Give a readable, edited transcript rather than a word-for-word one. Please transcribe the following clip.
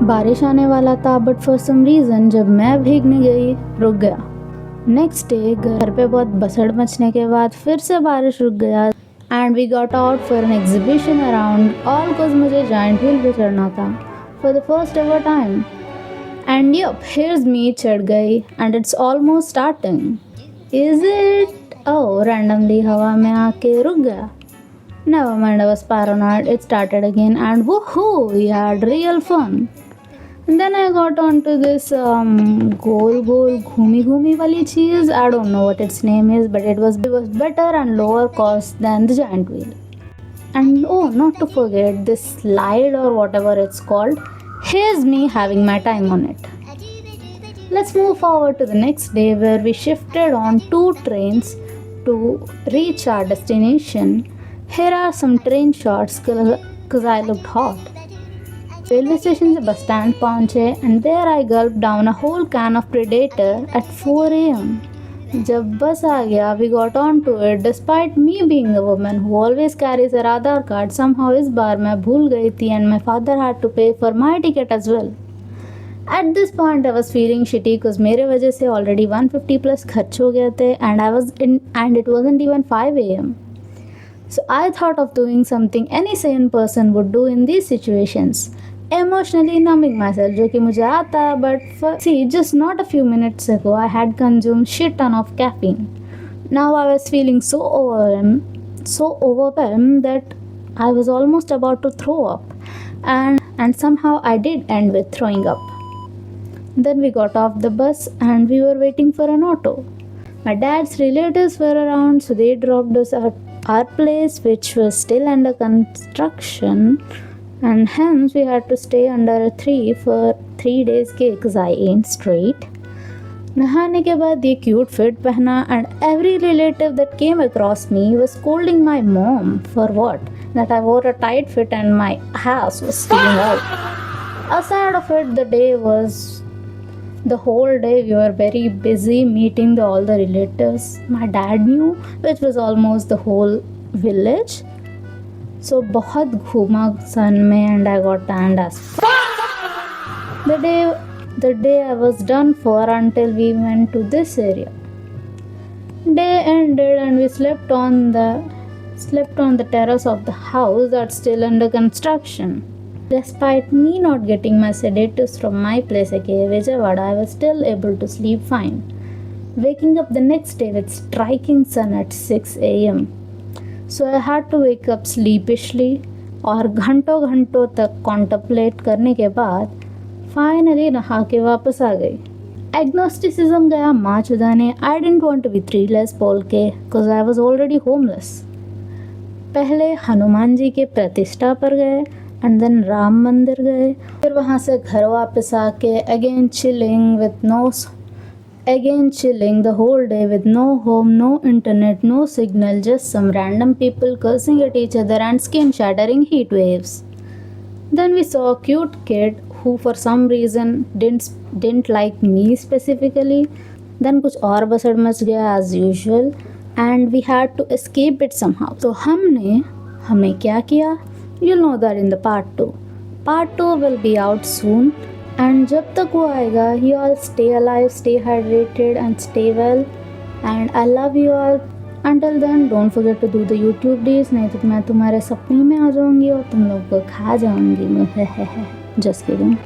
बारिश आने वाला था बट फॉर सम रीज़न जब मैं भीगने गई रुक गया। नेक्स्ट डे घर पे बहुत बसड़ मचने के बाद फिर से बारिश रुक गया and we got out for an exhibition around all because मुझे जाइंट व्हील पे चढ़ना था for the first ever time. And yup here's me चढ़ गई and it's almost starting. Is it randomly हवा में आके रुक गया। Never mind, I was paranoid. It started again and woohoo, we had real fun. And then I got onto this goal घूमी वाली चीज़. I don't know what its name is, but it was better and lower cost than the giant wheel. And oh, not to forget this slide or whatever it's called. Here's me having my time on it. Let's move forward to the next day where we shifted on 2 trains to reach our destination. Here are some train shots because I looked hot. Railway station से bus stand पहुँचे and there I gulped down a whole can of Predator at 4 AM. जब बस आ गया we got on to it despite me being a woman who always carries her Aadhaar card. Somehow इस बार मैं भूल गई थी and my father had to pay for my ticket as well. At this point I was feeling shitty because मेरे वजह से already 150 plus खर्च हो गए थे and it wasn't even 5 AM. So I thought of doing something any sane person would do in these situations. Emotionally numbing myself, जो कि मुझे आता है, but see, just not a few minutes ago I had consumed shit ton of caffeine. Now I was feeling so overwhelmed that I was almost about to throw up. And somehow I did end with throwing up. Then we got off the bus and we were waiting for an auto. My dad's relatives were around, so they dropped us at our place, which was still under construction, and hence we had to stay under a tree for 3 days because I ain't straight. नहाने के बाद ये cute fit पहना and every relative that came across me was scolding my mom for what? That I wore a tight fit and my ass was sticking out. Aside of it, the whole day we were very busy meeting all the relatives my dad knew, which was almost the whole village. So बहुत घूमा sun में and I got tanned as fuck. The day I was done for until we went to this area. Day ended and we slept on the terrace of the house that's still under construction. Despite me not getting my sedatives from my place at Vijayawada, I was still able to sleep fine. Waking up the next day with striking sun at 6 AM. So I had to wake up sleepishly और घंटों तक contemplate करने के बाद finally नहा के वापस आ गई. Agnosticism गया माँ चुदाने. I didn't want to be treeless बोल के because I was already homeless. पहले हनुमान जी के प्रतिष्ठा पर गए एंड देन राम मंदिर गए, फिर वहाँ से घर वापस आके again chilling the whole day with no home, no internet, no signal, just some random people cursing at each other and skin shattering heat waves. Then we saw a cute kid who for some reason didn't like me specifically. Then कुछ और बसड़ much गया as usual and we had to escape it somehow. तो हमने क्या किया? You'll know that in the part 2. Part 2 will be out soon and जब तक वो आएगा you all stay alive, stay hydrated and stay well and I love you all. Until then don't forget to do the YouTube days, नहीं तो मैं तुम्हारे सपने में आ जाऊँगी और तुम लोग को खा जाऊँगी. Just kidding.